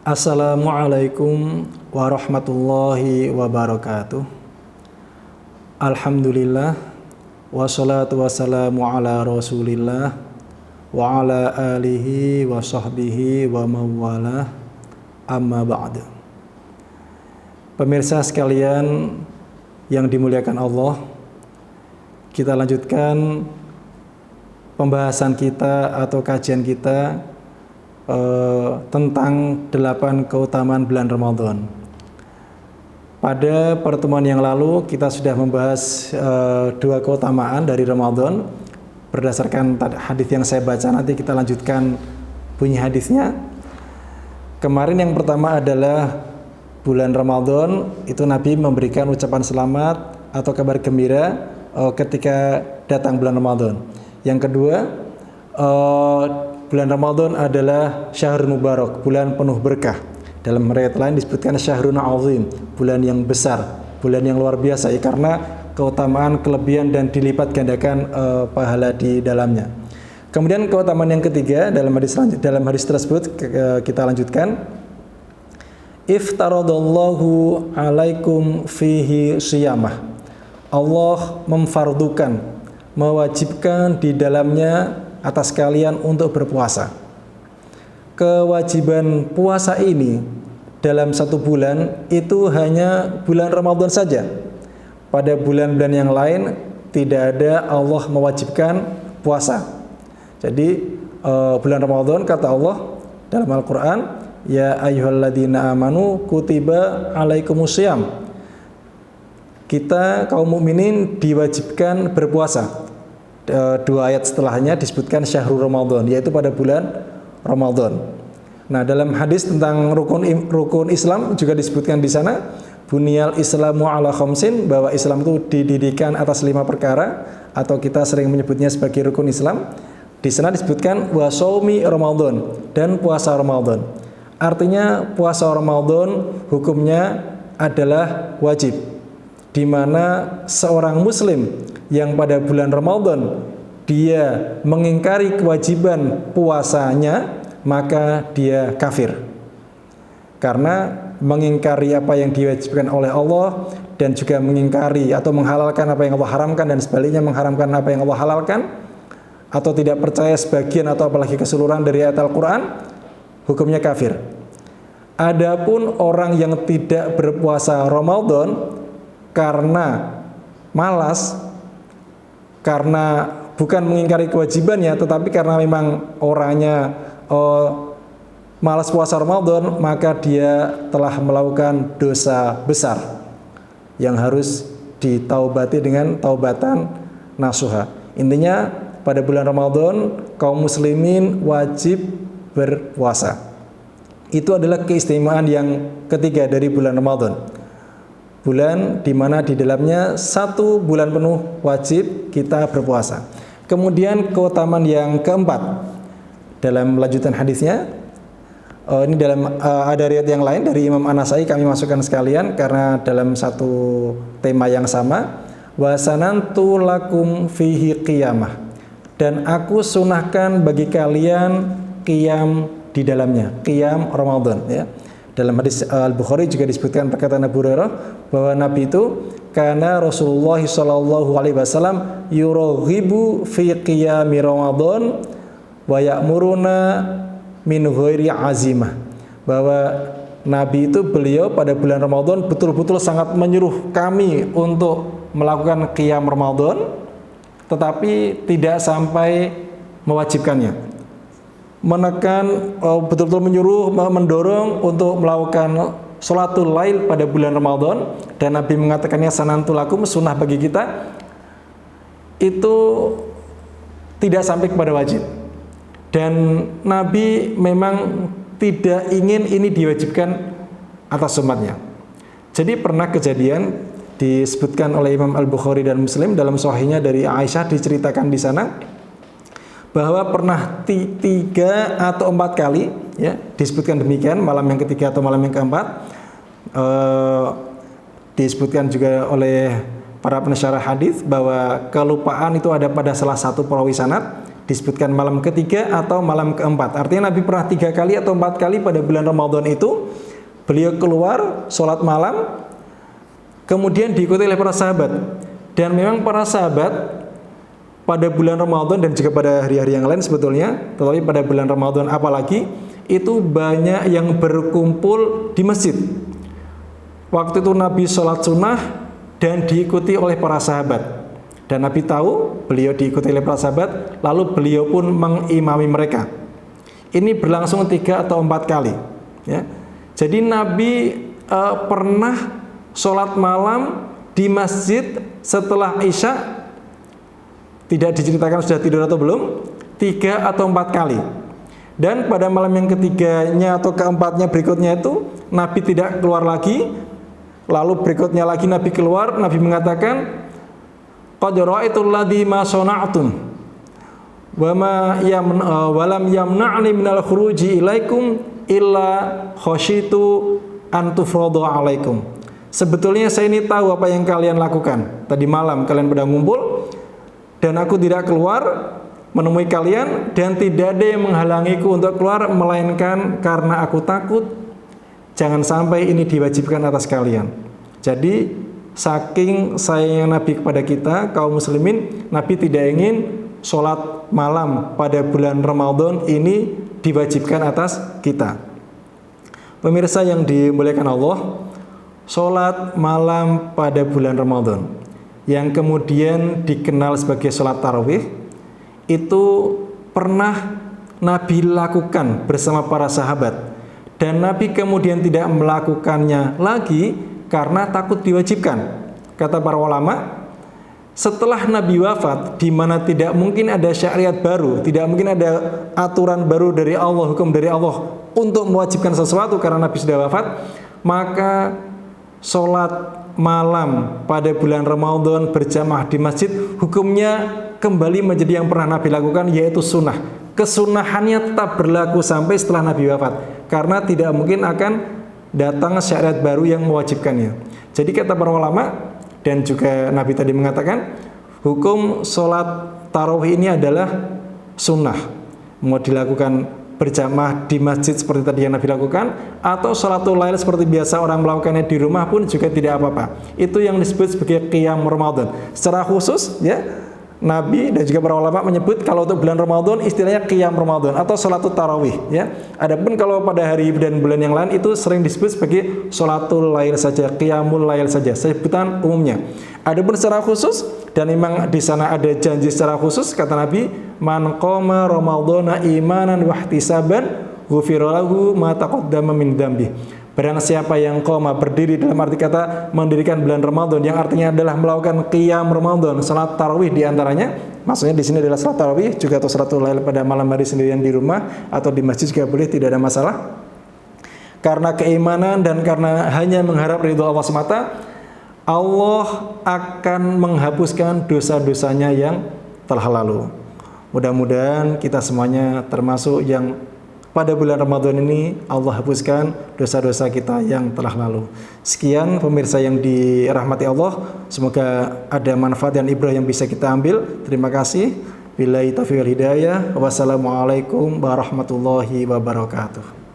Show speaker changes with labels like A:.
A: Assalamualaikum warahmatullahi wabarakatuh. Alhamdulillah wassalatu wassalamu ala rasulillah wa ala alihi wa sahbihi wa mawalah, amma ba'du. Pemirsa sekalian yang dimuliakan Allah, kita lanjutkan pembahasan kita atau kajian kita tentang 8 keutamaan bulan Ramadan. Pada pertemuan yang lalu kita sudah membahas 2 keutamaan dari Ramadan berdasarkan hadis yang saya baca. Nanti kita lanjutkan bunyi hadisnya. Kemarin yang pertama adalah bulan Ramadan itu Nabi memberikan ucapan selamat atau kabar gembira ketika datang bulan Ramadan. Yang kedua, bulan Ramadan adalah syahrul mubarak, bulan penuh berkah. Dalam riwayat lain disebutkan syahrun azim, bulan yang besar, bulan yang luar biasa ya, karena keutamaan, kelebihan dan dilipat gandakan pahala di dalamnya. Kemudian keutamaan yang ketiga dalam hadis tersebut kita lanjutkan. Iftaradallahu alaikum fihi siyamah. Allah memfardukan, mewajibkan di dalamnya atas kalian untuk berpuasa. Kewajiban puasa ini dalam 1 bulan itu hanya bulan Ramadan saja. Pada bulan-bulan yang lain tidak ada Allah mewajibkan puasa. Jadi bulan Ramadan kata Allah dalam Al-Quran, ya ayyuhalladzina amanu kutiba alaikumusiyam. Kita kaum mukminin diwajibkan berpuasa. 2 ayat setelahnya disebutkan syahrul Ramadan, yaitu pada bulan Ramadan. Nah, dalam hadis tentang rukun Islam juga disebutkan di sana, bunyal islamu ala khamsin, bahwa Islam itu didirikan atas 5 perkara atau kita sering menyebutnya sebagai rukun Islam. Di sana disebutkan wa shaumi Ramadan, dan puasa Ramadan. Artinya puasa Ramadan hukumnya adalah wajib, di mana seorang muslim yang pada bulan Ramadan dia mengingkari kewajiban puasanya, maka dia kafir. Karena mengingkari apa yang diwajibkan oleh Allah dan juga mengingkari atau menghalalkan apa yang Allah haramkan, dan sebaliknya mengharamkan apa yang Allah halalkan, atau tidak percaya sebagian atau apalagi keseluruhan dari ayat Al-Quran, hukumnya kafir. Adapun orang yang tidak berpuasa Ramadan karena malas, karena bukan mengingkari kewajibannya, tetapi karena memang orangnya malas puasa Ramadan, maka dia telah melakukan dosa besar yang harus ditaubati dengan taubatan nasuha. Intinya pada bulan Ramadan kaum muslimin wajib berpuasa. Itu adalah keistimewaan yang ketiga dari bulan Ramadan. Bulan di mana di dalamnya 1 bulan penuh wajib kita berpuasa. Kemudian keutamaan yang keempat dalam lanjutan hadisnya, ini dalam ada riwayat yang lain dari Imam An-Nasai, kami masukkan sekalian karena dalam satu tema yang sama. Wa sanantu lakum fihi qiyamah, dan aku sunahkan bagi kalian qiyam di dalamnya, qiyam Ramadan ya. Dalam hadis Al-Bukhari juga disebutkan perkataan Abu Hurairah bahwa Nabi itu karena Rasulullah sallallahu alaihi wasallam yuraghibu fi qiyami Ramadan wa ya'muruna min ghairi azimah, bahwa Nabi itu beliau pada bulan Ramadan betul-betul sangat menyuruh kami untuk melakukan qiyam Ramadan, tetapi tidak sampai mewajibkannya. Menekan, betul-betul menyuruh, mendorong untuk melakukan sholatul lail pada bulan Ramadan, dan Nabi mengatakannya sanantulakum, sunnah bagi kita, itu tidak sampai kepada wajib. Dan Nabi memang tidak ingin ini diwajibkan atas umatnya. Jadi pernah kejadian disebutkan oleh Imam Al-Bukhari dan Muslim dalam sahihnya dari Aisyah, diceritakan di sana bahwa pernah 3 atau 4 kali ya, disebutkan demikian, malam yang ketiga atau malam yang keempat, disebutkan juga oleh para pensyarah hadis bahwa kelupaan itu ada pada salah satu perawi sanad, disebutkan malam ketiga atau malam keempat. Artinya Nabi pernah 3 kali atau 4 kali pada bulan Ramadan itu beliau keluar sholat malam, kemudian diikuti oleh para sahabat. Dan memang para sahabat pada bulan Ramadan dan juga pada hari-hari yang lain sebetulnya, tetapi pada bulan Ramadan apalagi, itu banyak yang berkumpul di masjid. Waktu itu Nabi sholat sunnah dan diikuti oleh para sahabat. Dan Nabi tahu beliau diikuti oleh para sahabat, lalu beliau pun mengimami mereka. Ini berlangsung 3 atau 4 kali. Ya. Jadi Nabi pernah sholat malam di masjid setelah Isya, tidak diceritakan sudah tidur atau belum, 3 atau 4 kali. Dan pada malam yang ketiganya atau keempatnya berikutnya itu Nabi tidak keluar lagi. Lalu berikutnya lagi Nabi keluar, Nabi mengatakan, qad ra'aitu alladhi ma sana'tum wa lam yamna'ni minal khuruji ilaikum illa khasyitu an tufradu alaikum. Sebetulnya saya ini tahu apa yang kalian lakukan. Tadi malam kalian pada ngumpul dan aku tidak keluar menemui kalian, dan tidak ada yang menghalangiku untuk keluar melainkan karena aku takut jangan sampai ini diwajibkan atas kalian. Jadi saking sayangnya Nabi kepada kita kaum muslimin, Nabi tidak ingin sholat malam pada bulan Ramadan ini diwajibkan atas kita. Pemirsa yang dimuliakan Allah, sholat malam pada bulan Ramadan yang kemudian dikenal sebagai sholat tarawih itu pernah Nabi lakukan bersama para sahabat, dan Nabi kemudian tidak melakukannya lagi karena takut diwajibkan. Kata para ulama, setelah Nabi wafat, di mana tidak mungkin ada syariat baru, tidak mungkin ada aturan baru dari Allah, hukum dari Allah untuk mewajibkan sesuatu karena Nabi sudah wafat, maka sholat malam pada bulan Ramadan berjamaah di masjid hukumnya kembali menjadi yang pernah Nabi lakukan, yaitu sunnah. Kesunahannya tetap berlaku sampai setelah Nabi wafat, karena tidak mungkin akan datang syariat baru yang mewajibkannya. Jadi kata para ulama, dan juga Nabi tadi mengatakan, hukum sholat tarawih ini adalah sunnah, mau dilakukan berjamaah di masjid seperti tadi yang Nabi lakukan, atau sholatul lail seperti biasa orang melakukannya di rumah pun juga tidak apa-apa. Itu yang disebut sebagai qiyam Ramadan. Secara khusus ya, Nabi dan juga para ulama menyebut kalau untuk bulan Ramadan istilahnya qiyam Ramadan atau sholatul tarawih ya. Adapun kalau pada hari dan bulan yang lain itu sering disebut sebagai sholatul lail saja, qiyamul lail saja, sebutan umumnya. Adapun secara khusus, dan memang di sana ada janji secara khusus, kata Nabi, man qama ramadhana imanan wa ihtisaban ghufira lahu ma taqaddama min dzambi. Barang siapa yang qama, berdiri dalam arti kata mendirikan bulan Ramadan, yang artinya adalah melakukan qiyam Ramadan, salat tarawih di antaranya. Maksudnya di sini adalah salat tarawih, juga atau salatul lail pada malam hari sendirian di rumah atau di masjid juga boleh, tidak ada masalah. Karena keimanan dan karena hanya mengharap ridho Allah semata, Allah akan menghapuskan dosa-dosanya yang telah lalu. Mudah-mudahan kita semuanya termasuk yang pada bulan Ramadan ini Allah hapuskan dosa-dosa kita yang telah lalu. Sekian pemirsa yang dirahmati Allah, semoga ada manfaat dan ibrah yang bisa kita ambil. Terima kasih. Billahi taufiq wal hidayah. Wassalamualaikum warahmatullahi wabarakatuh.